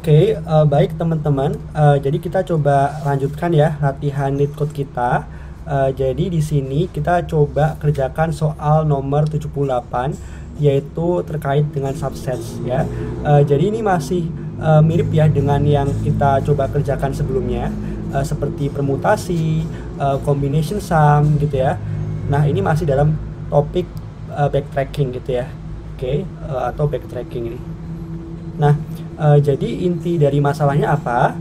Baik teman-teman. Jadi kita coba lanjutkan ya latihan LeetCode kita. Jadi di sini kita coba kerjakan soal nomor 78 yaitu terkait dengan subsets ya. Jadi ini masih mirip ya dengan yang kita coba kerjakan sebelumnya, seperti permutasi, combination sum gitu ya. Nah, ini masih dalam topik backtracking gitu ya. Atau backtracking ini. Nah, jadi inti dari masalahnya apa?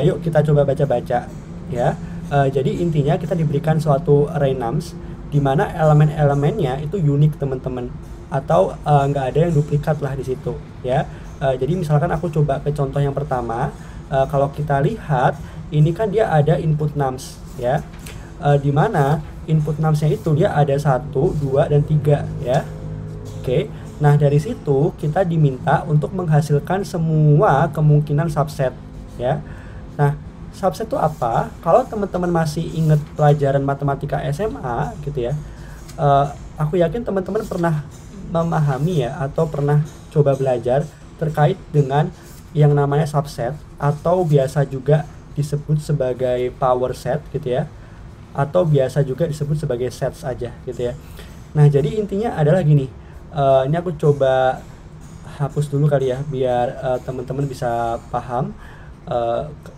Yuk kita coba baca-baca ya. Jadi intinya kita diberikan suatu array nums di mana elemen-elemennya itu unik teman-teman, atau nggak ada yang duplikat lah di situ ya. Jadi misalkan aku coba ke contoh yang pertama. Kalau kita lihat ini kan dia ada input nums ya, di mana input numsnya itu dia ada 1, 2, dan 3 ya. Nah, dari situ kita diminta untuk menghasilkan semua kemungkinan subset ya. Nah, subset itu apa? Kalau teman-teman masih ingat pelajaran matematika SMA gitu ya, aku yakin teman-teman pernah memahami ya, atau pernah coba belajar terkait dengan yang namanya subset, atau biasa juga disebut sebagai power set gitu ya, atau biasa juga disebut sebagai sets aja gitu ya. Nah, jadi intinya adalah gini. Ini aku coba hapus dulu kali ya, biar teman-teman bisa paham,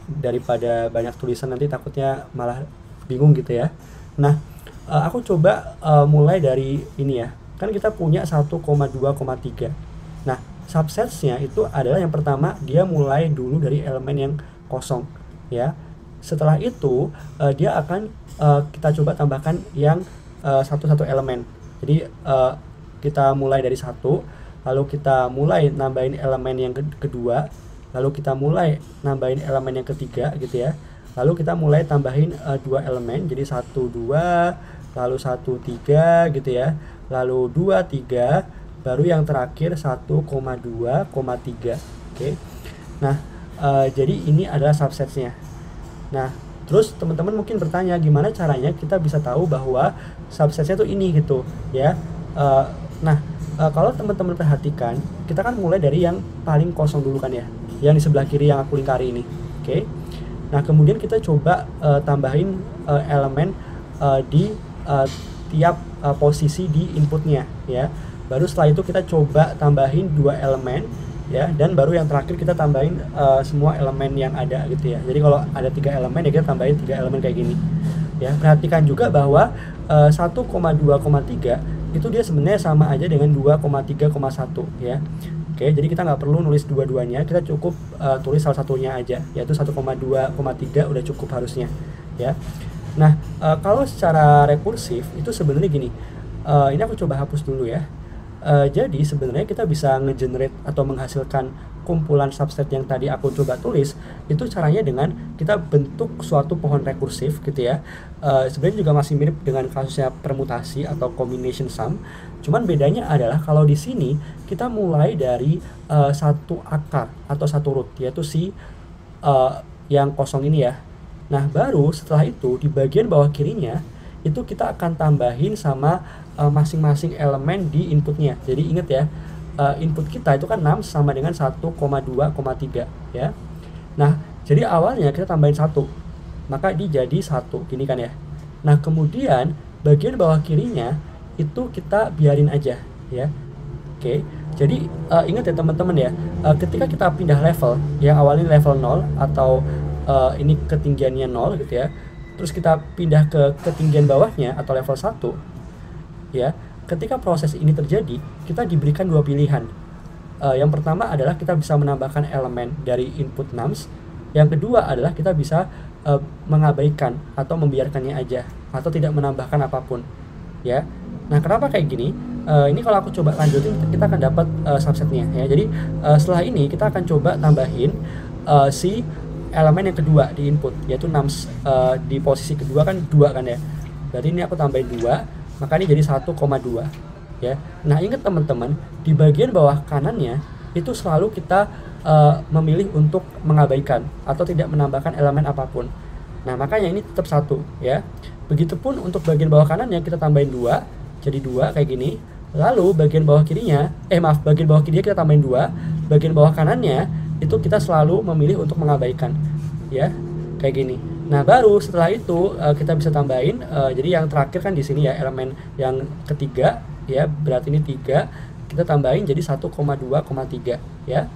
daripada banyak tulisan nanti takutnya malah bingung gitu ya. Nah, aku coba mulai dari ini ya. Kan kita punya 1,2,3. Nah, subsetsnya itu adalah yang pertama dia mulai dulu dari elemen yang kosong ya. Setelah itu dia akan kita coba tambahkan yang satu elemen. Jadi kita mulai dari 1, lalu kita mulai nambahin elemen yang kedua, lalu kita mulai nambahin elemen yang ketiga gitu ya, lalu kita mulai tambahin 2 elemen, jadi 1, 2, lalu 1, 3 gitu ya, lalu 2, 3, baru yang terakhir 1,2,3. Nah, jadi ini adalah subsetsnya. Nah, terus teman-teman mungkin bertanya gimana caranya kita bisa tahu bahwa subsetsnya tuh ini gitu ya. Kalau teman-teman perhatikan, kita kan mulai dari yang paling kosong dulu kan ya, yang di sebelah kiri yang aku lingkari ini. Nah, kemudian kita coba tambahin elemen di tiap posisi di inputnya ya. Baru setelah itu kita coba tambahin 2 elemen ya, dan baru yang terakhir kita tambahin semua elemen yang ada gitu ya. Jadi kalau ada 3 elemen ya kita tambahin 3 elemen kayak gini ya. Perhatikan juga bahwa 1,2,3 itu dia sebenarnya sama aja dengan 2,3,1 ya. Jadi kita nggak perlu nulis dua-duanya, kita cukup tulis salah satunya aja, yaitu 1,2,3 udah cukup harusnya ya. Nah, kalau secara rekursif itu sebenarnya gini, ini aku coba hapus dulu ya. Jadi sebenarnya kita bisa nge-generate atau menghasilkan kumpulan subset yang tadi aku coba tulis, itu caranya dengan kita bentuk suatu pohon rekursif gitu ya. Sebenarnya juga masih mirip dengan kasusnya permutasi atau combination sum. Cuman bedanya adalah kalau di sini kita mulai dari satu akar atau satu root, yaitu si yang kosong ini ya. Nah, baru setelah itu di bagian bawah kirinya itu kita akan tambahin sama masing-masing elemen di inputnya. Jadi ingat ya, input kita itu kan 6 sama dengan 1,2,3 ya. Nah, jadi awalnya kita tambahin 1, maka ini jadi 1 gini kan ya. Nah, kemudian bagian bawah kirinya itu kita biarin aja ya. Jadi ingat ya teman-teman ya, ketika kita pindah level yang awalnya level 0 atau ini ketinggiannya 0 gitu ya, terus kita pindah ke ketinggian bawahnya atau level 1 ya. Ketika proses ini terjadi, kita diberikan 2 pilihan. Yang pertama adalah kita bisa menambahkan elemen dari input nums. Yang kedua adalah kita bisa mengabaikan atau membiarkannya aja, atau tidak menambahkan apapun ya. Nah, kenapa kayak gini? Ini kalau aku coba lanjutin kita akan dapat subsetnya ya. Jadi setelah ini kita akan coba tambahin si elemen yang kedua di input, yaitu nums di posisi kedua kan 2 kan ya. Berarti ini aku tambahin 2, maka ini jadi 1,2 ya. Nah, ingat teman-teman, di bagian bawah kanannya itu selalu kita memilih untuk mengabaikan atau tidak menambahkan elemen apapun. Nah, makanya ini tetap 1 ya. Begitupun untuk bagian bawah kanannya kita tambahin 2, jadi 2 kayak gini. Lalu bagian bawah kirinya, bagian bawah kirinya kita tambahin 2, bagian bawah kanannya itu kita selalu memilih untuk mengabaikan, ya, kayak gini. Nah, baru setelah itu kita bisa tambahin, jadi yang terakhir kan di sini ya, elemen yang ketiga, ya, berarti ini 3, kita tambahin jadi 1,2,3, ya.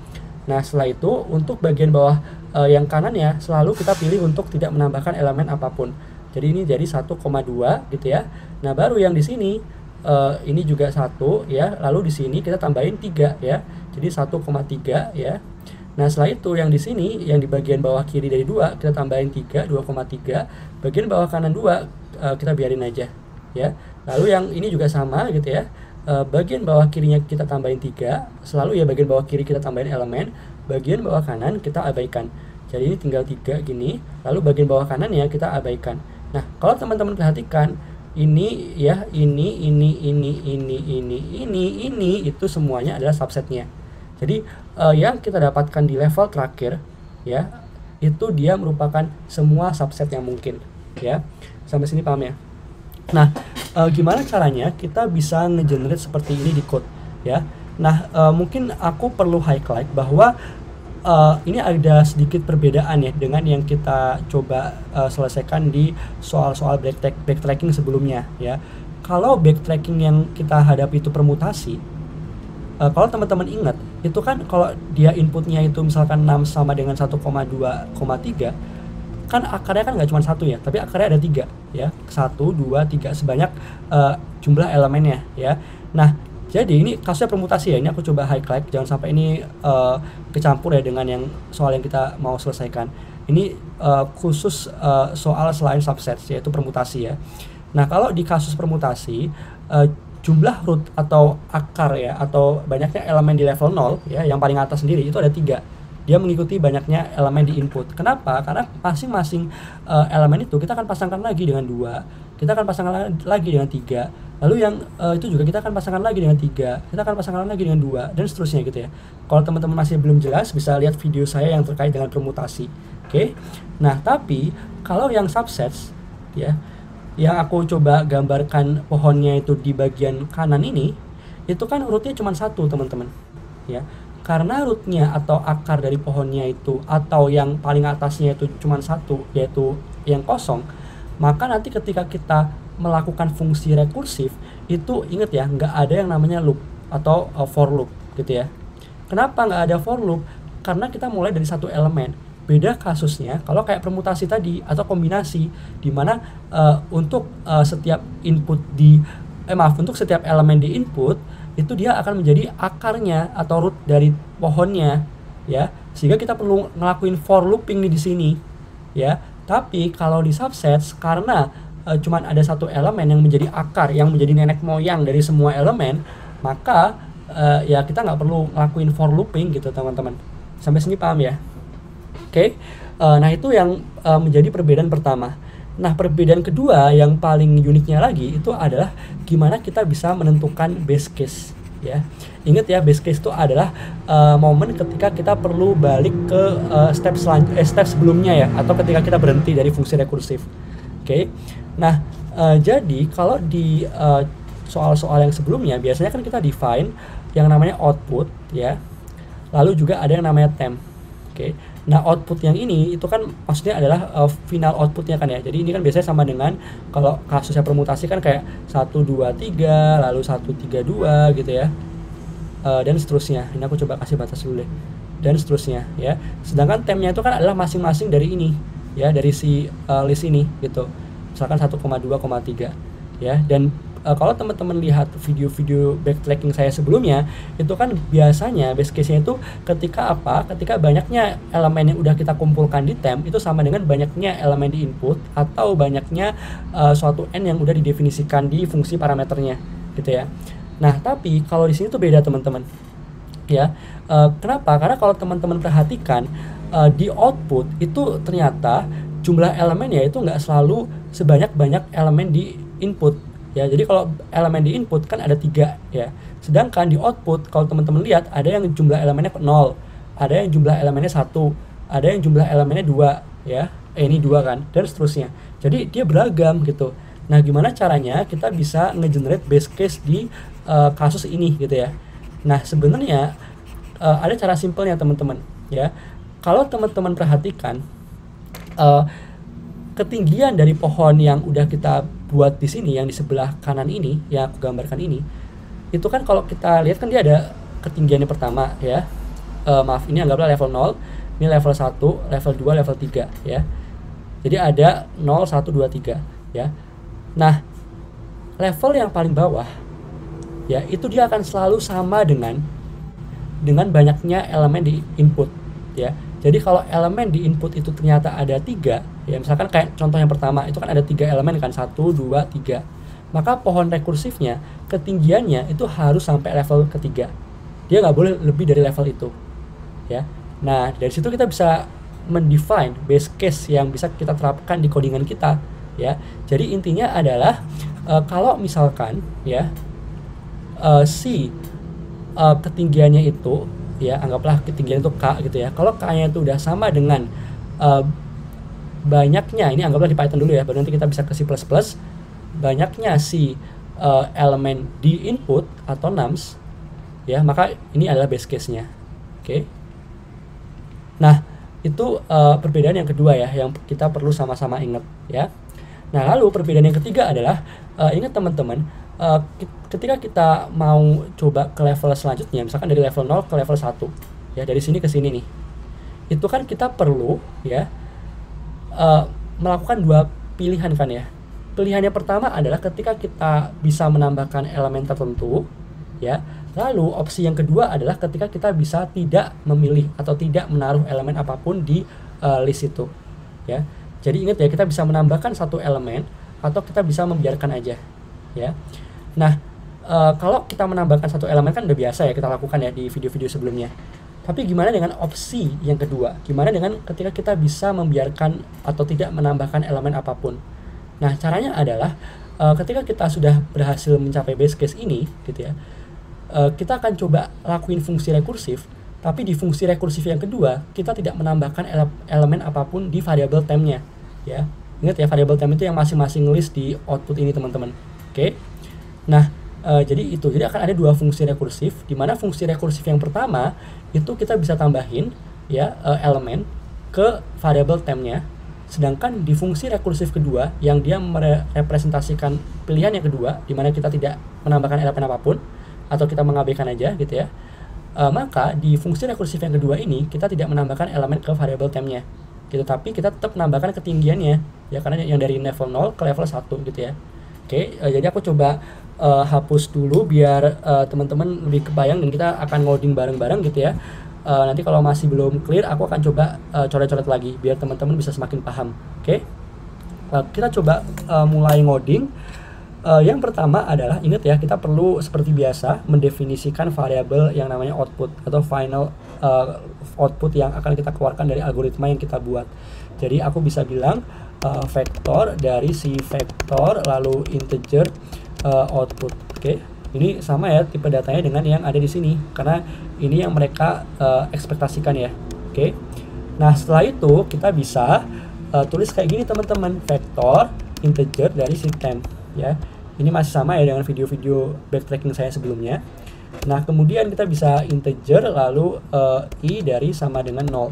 Nah, setelah itu untuk bagian bawah yang kanan ya, selalu kita pilih untuk tidak menambahkan elemen apapun. Jadi ini jadi 1,2 gitu ya. Nah, baru yang di sini ini juga 1 ya, lalu di sini kita tambahin 3 ya. Jadi 1,3 ya. Nah, setelah itu yang di sini, yang di bagian bawah kiri dari 2, kita tambahin 3, 2,3. Bagian bawah kanan 2, kita biarin aja, ya. Lalu yang ini juga sama gitu ya. Bagian bawah kirinya kita tambahin 3, selalu ya bagian bawah kiri kita tambahin elemen, bagian bawah kanan kita abaikan. Jadi ini tinggal 3 gini, lalu bagian bawah kanan ya kita abaikan. Nah, kalau teman-teman perhatikan, ini ya, ini itu semuanya adalah subsetnya. Jadi yang kita dapatkan di level terakhir ya, itu dia merupakan semua subset yang mungkin ya. Sampai sini paham ya? Nah, gimana caranya kita bisa ngegenerate seperti ini di code ya. Nah, mungkin aku perlu highlight bahwa ini ada sedikit perbedaan ya dengan yang kita coba selesaikan di soal-soal backtracking sebelumnya ya. Kalau backtracking yang kita hadapi itu permutasi, kalau teman-teman ingat, itu kan kalau dia inputnya itu misalkan 6 sama dengan 1,2,3, kan akarnya kan nggak cuma 1 ya, tapi akarnya ada 3 ya, 1, 2, 3, sebanyak jumlah elemennya ya. Nah, jadi ini kasusnya permutasi ya, ini aku coba highlight, jangan sampai ini kecampur ya dengan yang soal yang kita mau selesaikan. Ini khusus soal selain subset, yaitu permutasi ya. Nah, kalau di kasus permutasi, jumlah root atau akar ya, atau banyaknya elemen di level 0 ya, yang paling atas sendiri itu ada 3. Dia mengikuti banyaknya elemen di input. Kenapa? Karena masing-masing elemen itu kita akan pasangkan lagi dengan 2, kita akan pasangkan lagi dengan 3, lalu yang itu juga kita akan pasangkan lagi dengan 3, kita akan pasangkan lagi dengan 2, dan seterusnya gitu ya. Kalau teman-teman masih belum jelas, bisa lihat video saya yang terkait dengan permutasi. Oke? Nah, tapi kalau yang subsets ya, yang aku coba gambarkan pohonnya itu di bagian kanan ini, itu kan rootnya cuma 1 teman-teman ya. Karena rootnya atau akar dari pohonnya itu, atau yang paling atasnya itu cuma 1, yaitu yang kosong, maka nanti ketika kita melakukan fungsi rekursif, itu ingat ya, nggak ada yang namanya loop atau for loop gitu ya. Kenapa nggak ada for loop? Karena kita mulai dari 1 elemen. Beda kasusnya kalau kayak permutasi tadi atau kombinasi, dimana untuk setiap input untuk setiap elemen di input itu dia akan menjadi akarnya atau root dari pohonnya ya, sehingga kita perlu ngelakuin for looping nih di sini ya. Tapi kalau di subsets, karena cuman ada 1 elemen yang menjadi akar, yang menjadi nenek moyang dari semua elemen, maka ya kita nggak perlu ngelakuin for looping gitu teman-teman. Sampai sini paham ya? Oke, nah itu yang menjadi perbedaan pertama. Nah, perbedaan kedua yang paling uniknya lagi itu adalah gimana kita bisa menentukan base case ya. Ingat ya, base case itu adalah momen ketika kita perlu balik ke step sebelumnya ya, atau ketika kita berhenti dari fungsi rekursif. Oke. Nah, jadi kalau di soal-soal yang sebelumnya biasanya kan kita define yang namanya output ya. Lalu juga ada yang namanya temp. Oke. Nah, output yang ini itu kan maksudnya adalah final outputnya kan ya. Jadi ini kan biasanya sama dengan kalau kasusnya permutasi kan kayak 1, 2, 3, lalu 1, 3, 2 gitu ya. Dan seterusnya. Ini aku coba kasih batas dulu deh. Dan seterusnya ya. Sedangkan tempnya itu kan adalah masing-masing dari ini ya, dari si list ini gitu. Misalkan 1,2,3 ya. Dan kalau teman-teman lihat video-video backtracking saya sebelumnya, itu kan biasanya base case-nya itu ketika apa? Ketika banyaknya elemen yang udah kita kumpulkan di temp itu sama dengan banyaknya elemen di input, atau banyaknya suatu n yang udah didefinisikan di fungsi parameternya gitu ya. Nah, tapi kalau di sini tuh beda teman-teman ya. Kenapa? Karena kalau teman-teman perhatikan di output itu ternyata jumlah elemennya itu nggak selalu sebanyak elemen di input ya. Jadi kalau elemen di input kan ada 3 ya. Sedangkan di output kalau teman-teman lihat ada yang jumlah elemennya 0, ada yang jumlah elemennya 1, ada yang jumlah elemennya 2 ya. Ini 2 kan, dan seterusnya. Jadi dia beragam gitu. Nah, gimana caranya kita bisa ngegenerate base case di kasus ini gitu ya. Nah, sebenarnya ada cara simpelnya teman-teman ya. Kalau teman-teman perhatikan ketinggian dari pohon yang udah kita buat di sini, yang di sebelah kanan ini, yang aku gambarkan ini, itu kan kalau kita lihat kan dia ada ketinggiannya pertama ya. Maaf, ini anggaplah level 0, ini level 1, level 2, level 3 ya. Jadi ada 0, 1, 2, 3 ya. Nah, level yang paling bawah ya, itu dia akan selalu sama dengan banyaknya elemen di input ya. Jadi kalau elemen di input itu ternyata ada 3 ya, misalkan kayak contoh yang pertama itu kan ada 3 elemen kan, 1, 2, 3. Maka pohon rekursifnya ketinggiannya itu harus sampai level ketiga. Dia nggak boleh lebih dari level itu ya. Nah, dari situ kita bisa mendefine base case yang bisa kita terapkan di codingan kita ya. Jadi intinya adalah kalau misalkan ya si ketinggiannya itu ya, anggaplah ketinggian itu K gitu ya. Kalau K-nya itu udah sama dengan banyaknya, ini anggaplah di Python dulu ya, baru nanti kita bisa ke C++, banyaknya si elemen di input atau nums ya, maka ini adalah base case-nya. Oke. Nah, itu perbedaan yang kedua ya, yang kita perlu sama-sama ingat ya. Nah, lalu perbedaan yang ketiga adalah ingat teman-teman, ketika kita mau coba ke level selanjutnya, misalkan dari level 0 ke level 1 ya, dari sini ke sini nih, itu kan kita perlu ya melakukan dua pilihan kan ya. Pilihannya pertama adalah ketika kita bisa menambahkan elemen tertentu ya. Lalu opsi yang kedua adalah ketika kita bisa tidak memilih atau tidak menaruh elemen apapun di list itu ya. Jadi ingat ya, kita bisa menambahkan satu elemen atau kita bisa membiarkan aja ya. Nah, kalau kita menambahkan satu elemen kan udah biasa ya kita lakukan ya di video-video sebelumnya. Tapi gimana dengan opsi yang kedua? Gimana dengan ketika kita bisa membiarkan atau tidak menambahkan elemen apapun? Nah, caranya adalah ketika kita sudah berhasil mencapai base case ini gitu ya, kita akan coba lakuin fungsi rekursif, tapi di fungsi rekursif yang kedua kita tidak menambahkan elemen apapun di variabel temp-nya ya. Ingat ya, variabel temp itu yang masing-masing list di output ini teman-teman. Oke. Nah, jadi akan ada dua fungsi rekursif, di mana fungsi rekursif yang pertama itu kita bisa tambahin ya elemen ke variabel temp-nya, sedangkan di fungsi rekursif kedua yang dia merepresentasikan pilihan yang kedua, di mana kita tidak menambahkan elemen apapun atau kita mengabaikan aja gitu ya, maka di fungsi rekursif yang kedua ini kita tidak menambahkan elemen ke variabel temp-nya gitu, tapi kita tetap menambahkan ketinggiannya ya, karena yang dari level 0 ke level 1 gitu ya. Oke, jadi aku coba hapus dulu biar teman-teman lebih kebayang dan kita akan ngoding bareng-bareng gitu ya. Nanti kalau masih belum clear, aku akan coba coret-coret lagi biar teman-teman bisa semakin paham. Oke, kita coba mulai ngoding. Yang pertama adalah ingat ya, kita perlu seperti biasa mendefinisikan variabel yang namanya output atau final output yang akan kita keluarkan dari algoritma yang kita buat. Jadi aku bisa bilang vektor dari si vektor lalu integer output. Oke, ini sama ya tipe datanya dengan yang ada di sini karena ini yang mereka ekspektasikan ya. Oke, nah setelah itu kita bisa tulis kayak gini teman-teman, vektor integer dari si temp ya. Ini masih sama ya dengan video-video backtracking saya sebelumnya. Nah, kemudian kita bisa integer lalu i dari sama dengan 0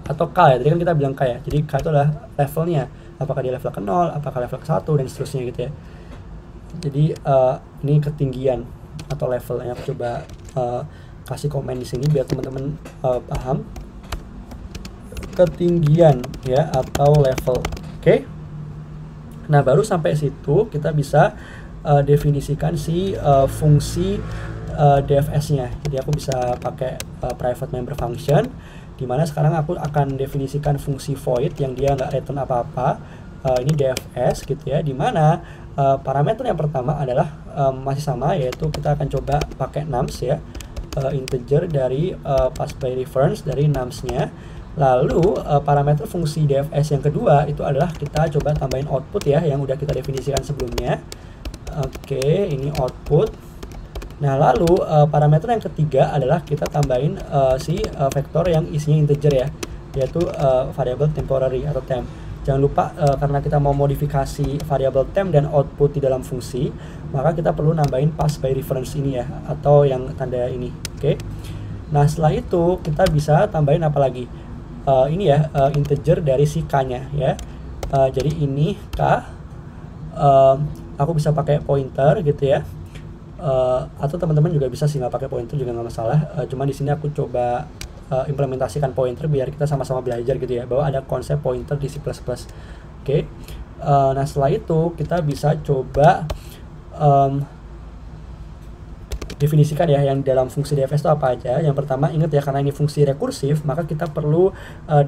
atau k ya. Tadi kan kita bilang k ya. Jadi k itu adalah levelnya. Apakah dia level ke 0, apakah level ke 1 dan seterusnya gitu ya. Jadi ini ketinggian atau levelnya. Aku coba kasih komen di sini biar teman-teman paham. Ketinggian ya atau level. Oke. Nah, baru sampai situ kita bisa definisikan si fungsi DFS-nya. Jadi aku bisa pakai private member function, dimana sekarang aku akan definisikan fungsi void yang dia nggak return apa-apa. Ini DFS gitu ya, dimana parameter yang pertama adalah masih sama, yaitu kita akan coba pakai nums ya, integer dari pass by reference dari nums-nya. Lalu parameter fungsi DFS yang kedua itu adalah kita coba tambahin output ya, yang udah kita definisikan sebelumnya. Oke, ini output. Nah, lalu parameter yang ketiga adalah kita tambahin si vektor yang isinya integer ya, yaitu variable temporary atau temp. Jangan lupa karena kita mau modifikasi variable temp dan output di dalam fungsi, maka kita perlu nambahin pass by reference ini ya, atau yang tanda ini. Oke. Nah setelah itu kita bisa tambahin apa lagi? Ini ya, integer dari si k-nya ya. Jadi ini k, aku bisa pakai pointer gitu ya. Atau teman-teman juga bisa sih nggak pakai pointer juga nggak masalah. Cuman di sini aku coba implementasikan pointer biar kita sama-sama belajar gitu ya, bahwa ada konsep pointer di C++. Oke. Nah setelah itu kita bisa coba definisikan ya yang dalam fungsi DFS itu apa aja. Yang pertama ingat ya, karena ini fungsi rekursif maka kita perlu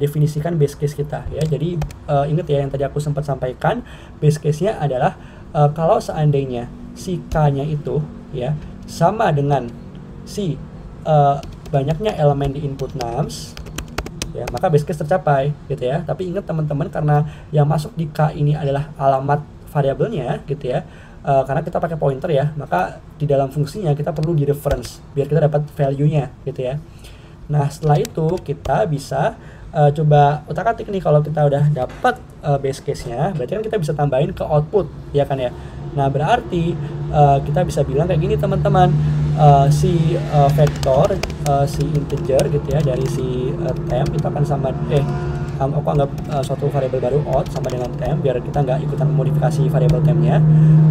definisikan base case kita ya. Jadi ingat ya yang tadi aku sempat sampaikan, base case-nya adalah kalau seandainya si k-nya itu ya sama dengan si banyaknya elemen di input nums ya, maka base case tercapai gitu ya. Tapi ingat teman-teman, karena yang masuk di k ini adalah alamat variabelnya gitu ya, karena kita pakai pointer ya, maka di dalam fungsinya kita perlu di reference biar kita dapat value-nya gitu ya. Nah setelah itu kita bisa coba utak-atik nih, kalau kita udah dapat base case-nya, berarti kan kita bisa tambahin ke output ya kan ya. Nah berarti kita bisa bilang kayak gini teman-teman, si vektor, si integer gitu ya dari si temp itu akan sama aku anggap suatu variabel baru out sama dengan temp biar kita nggak ikutan modifikasi variabel tempnya.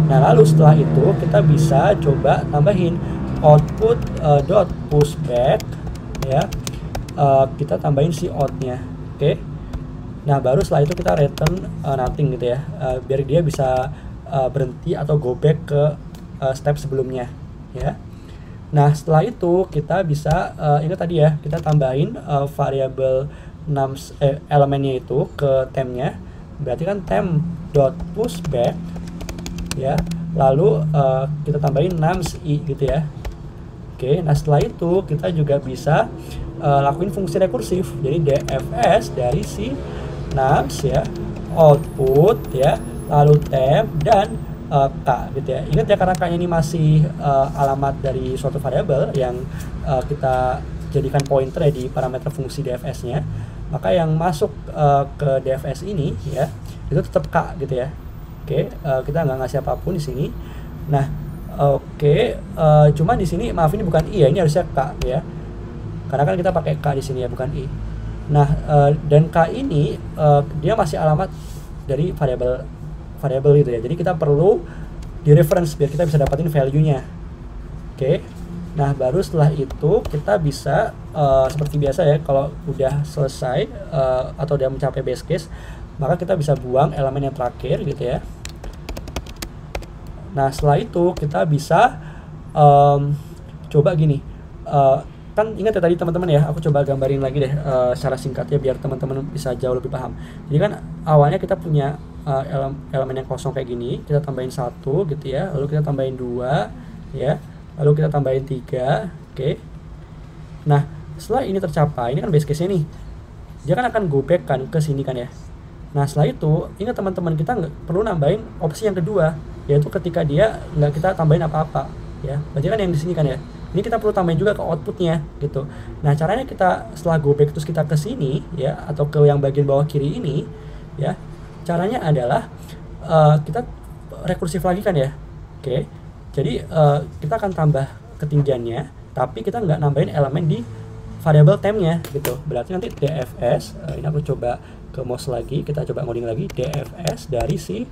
Nah lalu setelah itu kita bisa coba tambahin output dot pushback ya, kita tambahin si outnya. Oke. Nah baru setelah itu kita return nothing gitu ya, biar dia bisa berhenti atau go back ke step sebelumnya ya. Nah setelah itu kita bisa ingat tadi ya, kita tambahin variabel nums elemennya itu ke tempnya, berarti kan temp dot pushback ya, lalu kita tambahin nums i gitu ya. Oke, nah setelah itu kita juga bisa lakuin fungsi rekursif, jadi dfs dari si nums ya, output ya, lalu temp dan k gitu ya. Ingat ya, karena k ini masih alamat dari suatu variabel yang kita jadikan pointer ya di parameter fungsi dfs-nya, maka yang masuk ke dfs ini ya itu tetap k gitu ya. Oke, kita nggak ngasih apapun di sini. Nah, oke, cuman di sini maaf ini bukan i ya, ini harusnya k ya, karena kan kita pakai k di sini ya, bukan i. Nah, dan k ini dia masih alamat dari variabel gitu ya. Jadi kita perlu di reference biar kita bisa dapatin value-nya. Oke. Nah baru setelah itu kita bisa seperti biasa ya, kalau udah selesai atau udah mencapai base case, maka kita bisa buang elemen yang terakhir gitu ya. Nah setelah itu kita bisa coba gini, kan ingat ya tadi teman-teman ya, aku coba gambarin lagi deh secara singkatnya biar teman-teman bisa jauh lebih paham. Jadi kan awalnya kita punya elemen yang kosong kayak gini, kita tambahin 1 gitu ya, lalu kita tambahin 2 ya, lalu kita tambahin 3. Oke. Nah setelah ini tercapai, ini kan base case nya nih, dia kan akan go back kan ke sini kan ya. Nah setelah itu ingat teman-teman, kita nggak perlu nambahin opsi yang kedua, yaitu ketika dia nggak kita tambahin apa-apa ya, berarti kan yang di sini kan ya, ini kita perlu tambahin juga ke outputnya gitu. Nah caranya kita setelah go back terus kita ke sini ya, atau ke yang bagian bawah kiri ini ya, caranya adalah kita rekursif lagi kan ya. Oke. Jadi kita akan tambah ketinggiannya, tapi kita nggak nambahin elemen di variabel tempnya gitu. Berarti nanti dfs, ini aku coba ke mouse lagi, kita coba ngoding lagi, dfs dari si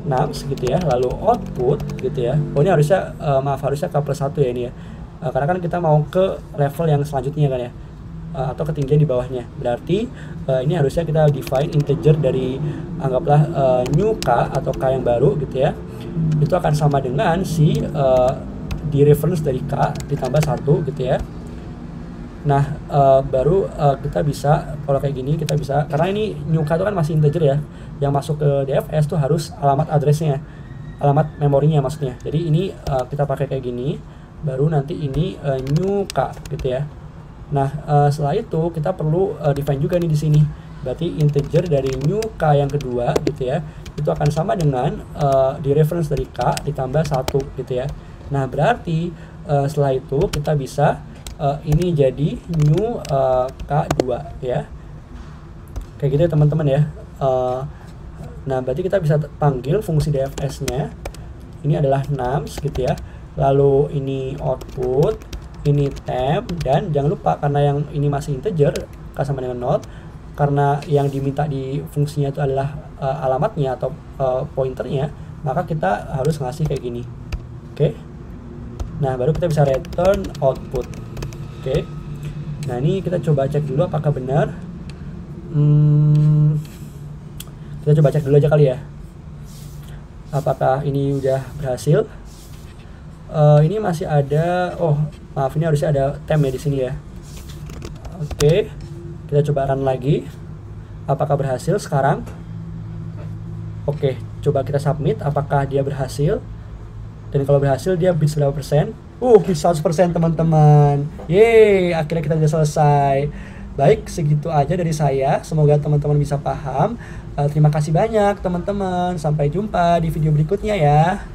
nums gitu ya, lalu output gitu ya. Oh ini harusnya harusnya k+1 ya ini ya, karena kan kita mau ke level yang selanjutnya kan ya, atau ketinggian di bawahnya. Berarti ini harusnya kita define integer dari anggaplah new k atau k yang baru gitu ya, itu akan sama dengan si di reference dari k ditambah 1 gitu ya. Nah baru kita bisa, kalau kayak gini kita bisa, karena ini new k itu kan masih integer ya, yang masuk ke dfs tuh harus alamat addressnya, alamat memorinya maksudnya. Jadi ini kita pakai kayak gini, baru nanti ini new k gitu ya. Nah setelah itu kita perlu define juga nih di sini, berarti integer dari new k yang kedua gitu ya, itu akan sama dengan di reference dari k ditambah 1 gitu ya. Nah berarti setelah itu kita bisa ini jadi new k2 ya, kayak gitu ya teman-teman ya. Nah berarti kita bisa panggil fungsi dfs nya, ini adalah nums gitu ya, lalu ini output ini temp, dan jangan lupa karena yang ini masih integer sama dengan 0, karena yang diminta di fungsinya itu adalah alamatnya atau pointernya, maka kita harus ngasih kayak gini. Oke. Nah, baru kita bisa return output. Oke. Nah, ini kita coba cek dulu apakah benar. Kita coba cek dulu aja kali ya. Apakah ini udah berhasil? Ini masih ada, oh maaf, ini harusnya ada temp ya di sini ya. Oke, kita coba run lagi. Apakah berhasil sekarang? Oke, coba kita submit. Apakah dia berhasil? Dan kalau berhasil dia bit berapa persen? Bit 100% teman-teman. Yeay, akhirnya kita udah selesai. Baik, segitu aja dari saya. Semoga teman-teman bisa paham. Terima kasih banyak teman-teman. Sampai jumpa di video berikutnya ya.